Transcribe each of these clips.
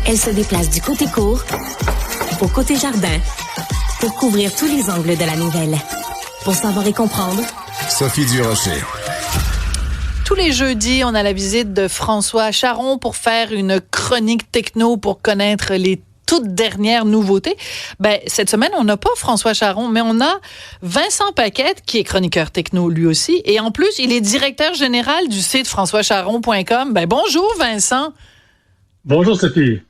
Elle se déplace du côté court au côté jardin pour couvrir tous les angles de la nouvelle. Pour savoir et comprendre, Sophie Durocher. Tous les jeudis, on a la visite de François Charon pour faire une chronique techno pour connaître les toutes dernières nouveautés. Cette semaine, on n'a pas François Charon, mais on a Vincent Paquette, qui est chroniqueur techno lui aussi. Et en plus, il est directeur général du site françoischaron.com. Bonjour Vincent. Bonjour Sophie.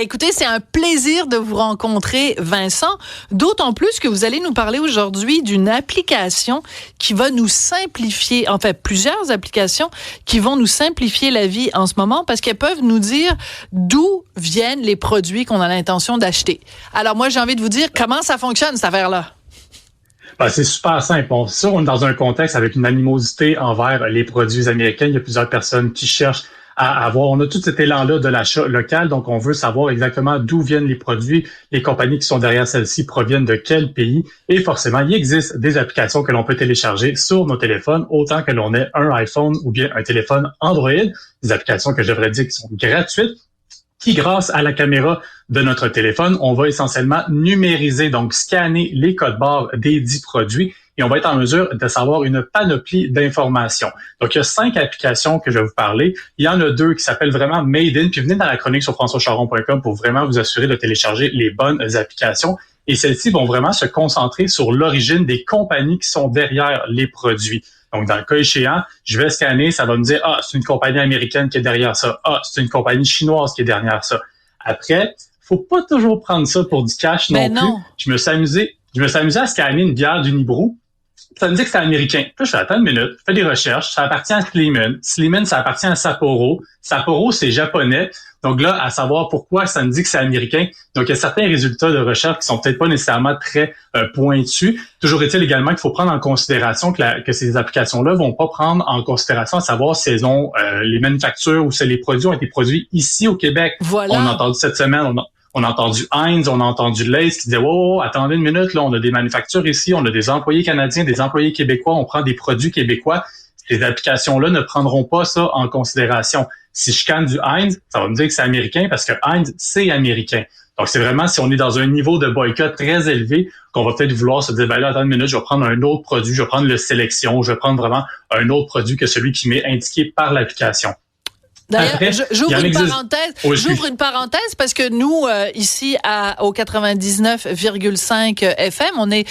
Écoutez, c'est un plaisir de vous rencontrer, Vincent. D'autant plus que vous allez nous parler aujourd'hui d'une application qui va nous simplifier, plusieurs applications qui vont nous simplifier la vie en ce moment parce qu'elles peuvent nous dire d'où viennent les produits qu'on a l'intention d'acheter. Alors moi, j'ai envie de vous dire comment ça fonctionne, cette affaire-là. C'est super simple. On est dans un contexte avec une animosité envers les produits américains. Il y a plusieurs personnes qui cherchent à avoir. On a tout cet élan-là de l'achat local, donc on veut savoir exactement d'où viennent les produits, les compagnies qui sont derrière celles-ci proviennent de quel pays, et forcément, il existe des applications que l'on peut télécharger sur nos téléphones, autant que l'on ait un iPhone ou bien un téléphone Android, des applications que je devrais dire qui sont gratuites, qui, grâce à la caméra de notre téléphone, on va essentiellement numériser, donc scanner les codes barres des 10 produits, et on va être en mesure de savoir une panoplie d'informations. Donc, il y a 5 applications que je vais vous parler. Il y en a 2 qui s'appellent vraiment Made In, puis venez dans la chronique sur françoischaron.com pour vraiment vous assurer de télécharger les bonnes applications. Et celles-ci vont vraiment se concentrer sur l'origine des compagnies qui sont derrière les produits. Donc, dans le cas échéant, je vais scanner, ça va me dire, c'est une compagnie américaine qui est derrière ça. C'est une compagnie chinoise qui est derrière ça. Après, faut pas toujours prendre ça pour du cash non plus. Je me suis amusé à scanner une bière d'Unibrou. Ça me dit que c'est américain. Puis je fais, attends une minute, je fais des recherches. Ça appartient à Sleeman. Sleeman, ça appartient à Sapporo. Sapporo, c'est japonais. Donc là, à savoir pourquoi ça me dit que c'est américain. Donc, il y a certains résultats de recherche qui sont peut-être pas nécessairement très pointus. Toujours est-il également qu'il faut prendre en considération que ces applications-là vont pas prendre en considération à savoir si elles ont les manufactures ou si les produits ont été produits ici au Québec. Voilà. On a entendu cette semaine, on a entendu Heinz, on a entendu Lay's qui disait attendez une minute, là, on a des manufactures ici, on a des employés canadiens, des employés québécois, on prend des produits québécois. Ces applications-là ne prendront pas ça en considération. Si je scanne du Heinz, ça va me dire que c'est américain parce que Heinz, c'est américain. Donc, c'est vraiment si on est dans un niveau de boycott très élevé qu'on va peut-être vouloir se dire, attends une minute, je vais prendre un autre produit, je vais prendre le Sélection, je vais prendre vraiment un autre produit que celui qui m'est indiqué par l'application. D'ailleurs, Après, j'ouvre une parenthèse parce que nous, ici au 99,5 FM, on est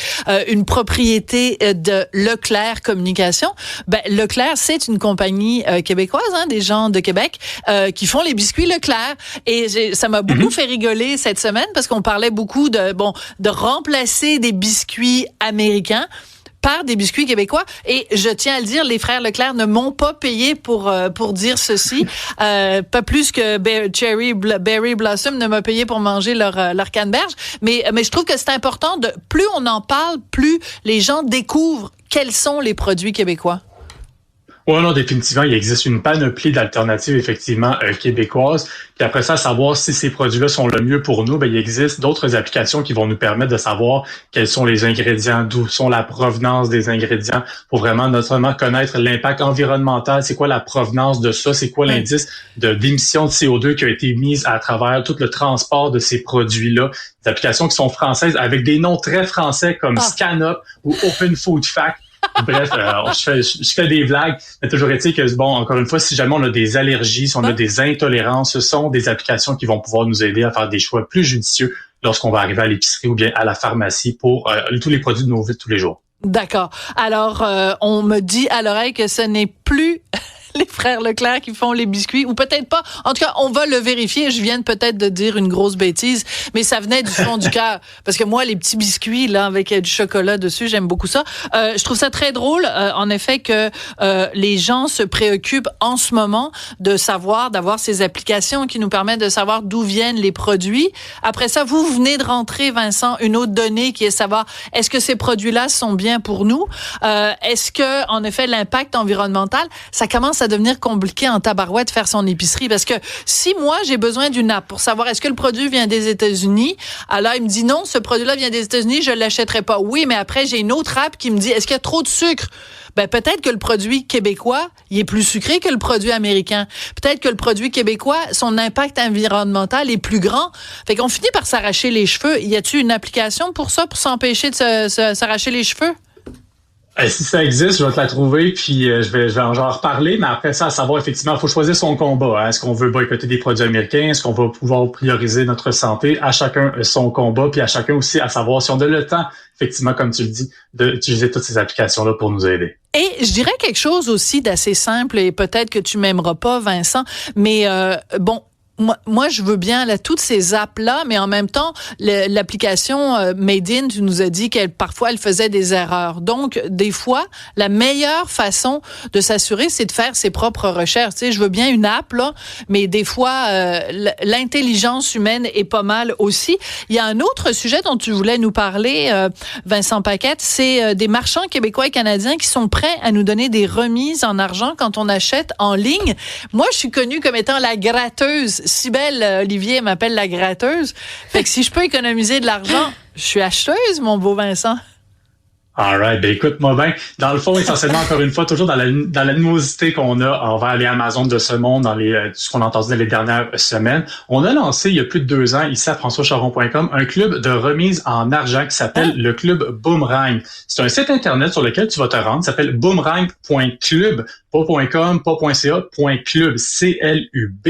une propriété de Leclerc Communication. Leclerc, c'est une compagnie québécoise, des gens de Québec, qui font les biscuits Leclerc. Et ça m'a beaucoup fait rigoler cette semaine parce qu'on parlait beaucoup de remplacer des biscuits américains par des biscuits québécois. Et je tiens à le dire, les frères Leclerc ne m'ont pas payé pour dire ceci. Pas plus que Berry Blossom ne m'a payé pour manger leur canneberge. Mais je trouve que c'est important plus on en parle, plus les gens découvrent quels sont les produits québécois. Oui, non, définitivement, il existe une panoplie d'alternatives, effectivement, québécoises. Puis après ça, savoir si ces produits-là sont le mieux pour nous, il existe d'autres applications qui vont nous permettre de savoir quels sont les ingrédients, d'où sont la provenance des ingrédients, pour vraiment notamment connaître l'impact environnemental, c'est quoi la provenance de ça, c'est quoi l'indice d'émission de CO2 qui a été mise à travers tout le transport de ces produits-là. Des applications qui sont françaises avec des noms très français comme ScanUp ou Open Food Fact. Bref, je fais des blagues, mais toujours est-il que, encore une fois, si jamais on a des allergies, si on a des intolérances, ce sont des applications qui vont pouvoir nous aider à faire des choix plus judicieux lorsqu'on va arriver à l'épicerie ou bien à la pharmacie pour tous les produits de nos vies de tous les jours. D'accord. Alors, on me dit à l'oreille que ce n'est plus les frères Leclerc qui font les biscuits, ou peut-être pas. En tout cas, on va le vérifier. Je viens peut-être de dire une grosse bêtise, mais ça venait du fond du cœur. Parce que moi, les petits biscuits là avec du chocolat dessus, j'aime beaucoup ça. Je trouve ça très drôle, en effet, que les gens se préoccupent en ce moment d'avoir ces applications qui nous permettent de savoir d'où viennent les produits. Après ça, vous venez de rentrer, Vincent, une autre donnée qui est savoir est-ce que ces produits-là sont bien pour nous? Est-ce que, en effet, l'impact environnemental, ça commence à à devenir compliqué en tabarouette faire son épicerie. Parce que si moi, j'ai besoin d'une app pour savoir est-ce que le produit vient des États-Unis, alors il me dit non, ce produit-là vient des États-Unis, je ne l'achèterai pas. Oui, mais après, j'ai une autre app qui me dit est-ce qu'il y a trop de sucre? Ben, peut-être que le produit québécois, il est plus sucré que le produit américain. Peut-être que le produit québécois, son impact environnemental est plus grand. Fait qu'on finit par s'arracher les cheveux. Y a-t-il une application pour ça, pour s'empêcher de s'arracher les cheveux? Si ça existe, je vais te la trouver, puis je vais en reparler, mais après ça, à savoir, effectivement, il faut choisir son combat. Hein. Est-ce qu'on veut boycotter des produits américains? Est-ce qu'on va pouvoir prioriser notre santé? À chacun son combat, puis à chacun aussi à savoir si on a le temps, effectivement, comme tu le dis, d'utiliser toutes ces applications-là pour nous aider. Et je dirais quelque chose aussi d'assez simple, et peut-être que tu m'aimeras pas, Vincent, mais bon, moi, je veux bien toutes ces apps-là, mais en même temps, l'application Made In, tu nous as dit parfois, elle faisait des erreurs. Donc, des fois, la meilleure façon de s'assurer, c'est de faire ses propres recherches. Tu sais, je veux bien une app, là, mais des fois, l'intelligence humaine est pas mal aussi. Il y a un autre sujet dont tu voulais nous parler, Vincent Paquette, c'est des marchands québécois et canadiens qui sont prêts à nous donner des remises en argent quand on achète en ligne. Moi, je suis connue comme étant la gratteuse. Cybelle Olivier m'appelle la gratteuse. Fait que si je peux économiser de l'argent, je suis acheteuse, mon beau Vincent. All right. Ben, écoute-moi bien. Dans le fond, essentiellement, encore une fois, toujours dans l'animosité qu'on a envers les Amazon de ce monde, dans ce qu'on a entendu dans les dernières semaines, on a lancé, il y a plus de 2 ans, ici à françoischaron.com, un club de remise en argent qui s'appelle le Club Boomerang. C'est un site Internet sur lequel tu vas te rendre. Ça s'appelle boomerang.club, pas .com, pas .ca, .club, C-L-U-B,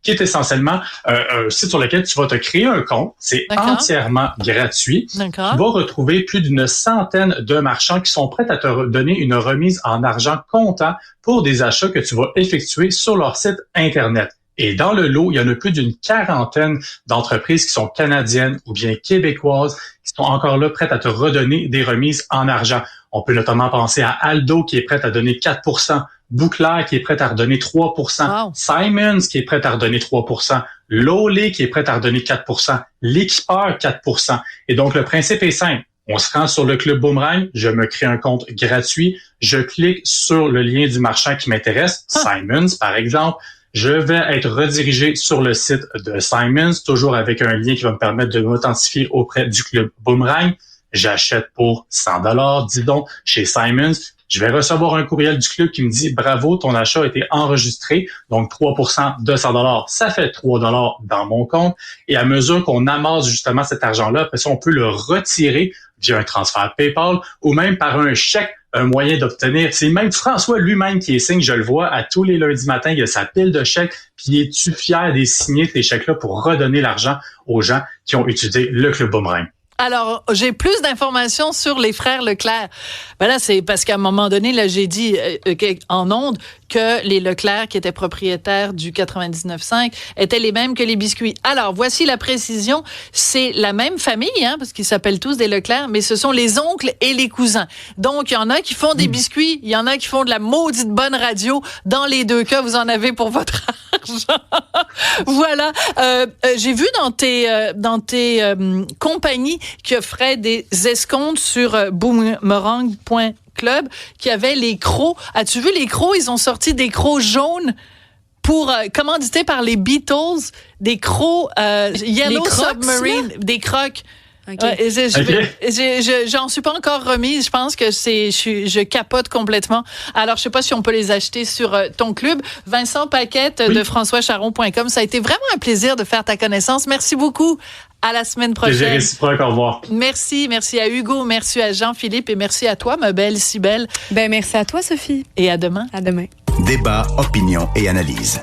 qui est essentiellement un site sur lequel tu vas te créer un compte. C'est entièrement gratuit. D'accord. Tu vas retrouver plus d'une centaine de marchands qui sont prêts à te donner une remise en argent comptant pour des achats que tu vas effectuer sur leur site Internet. Et dans le lot, il y en a plus d'une 40aine d'entreprises qui sont canadiennes ou bien québécoises qui sont encore là prêtes à te redonner des remises en argent. On peut notamment penser à Aldo qui est prête à donner 4%, Bouclair qui est prête à redonner 3%, wow. Simons qui est prête à redonner 3%, Lolé qui est prête à redonner 4%, L'Équipeur 4%. Et donc, le principe est simple. On se rend sur le Club Boomerang, je me crée un compte gratuit, je clique sur le lien du marchand qui m'intéresse, Simons par exemple. Je vais être redirigé sur le site de Simons, toujours avec un lien qui va me permettre de m'authentifier auprès du Club Boomerang. J'achète pour 100$, dis donc, chez Simons. Je vais recevoir un courriel du club qui me dit « Bravo, ton achat a été enregistré. » Donc, 3% de 100$, ça fait 3$ dans mon compte. Et à mesure qu'on amasse justement cet argent-là, après ça, on peut le retirer via un transfert PayPal ou même par un chèque, un moyen d'obtenir. C'est même François lui-même qui les signe, je le vois, à tous les lundis matins, il y a sa pile de chèques, puis es-tu fier de signer tes chèques-là pour redonner l'argent aux gens qui ont utilisé le Club Boomerang? Alors, j'ai plus d'informations sur les frères Leclerc. Ben là, c'est parce qu'à un moment donné, là, j'ai dit en ondes que les Leclerc, qui étaient propriétaires du 99.5, étaient les mêmes que les biscuits. Alors, voici la précision. C'est la même famille, hein, parce qu'ils s'appellent tous des Leclerc, mais ce sont les oncles et les cousins. Donc, il y en a qui font des biscuits, il y en a qui font de la maudite bonne radio. Dans les deux cas, vous en avez pour votre argent. Voilà. J'ai vu dans tes compagnies qui offraient des escomptes sur boomerang.club qui avaient les crocs. As-tu vu les crocs? Ils ont sorti des crocs jaunes pour commandités par les Beatles, des crocs Yellow Submarine, des crocs. Okay. J'en suis pas encore remise. Je pense que je capote complètement. Alors, je sais pas si on peut les acheter sur ton club. Vincent Paquette de françoischaron.com. Ça a été vraiment un plaisir de faire ta connaissance. Merci beaucoup. À la semaine prochaine. Plaisir réciproque, au revoir. Merci à Hugo, merci à Jean-Philippe et merci à toi, ma belle Cybelle. Ben, merci à toi, Sophie. Et à demain. À demain. Débat, opinion et analyse.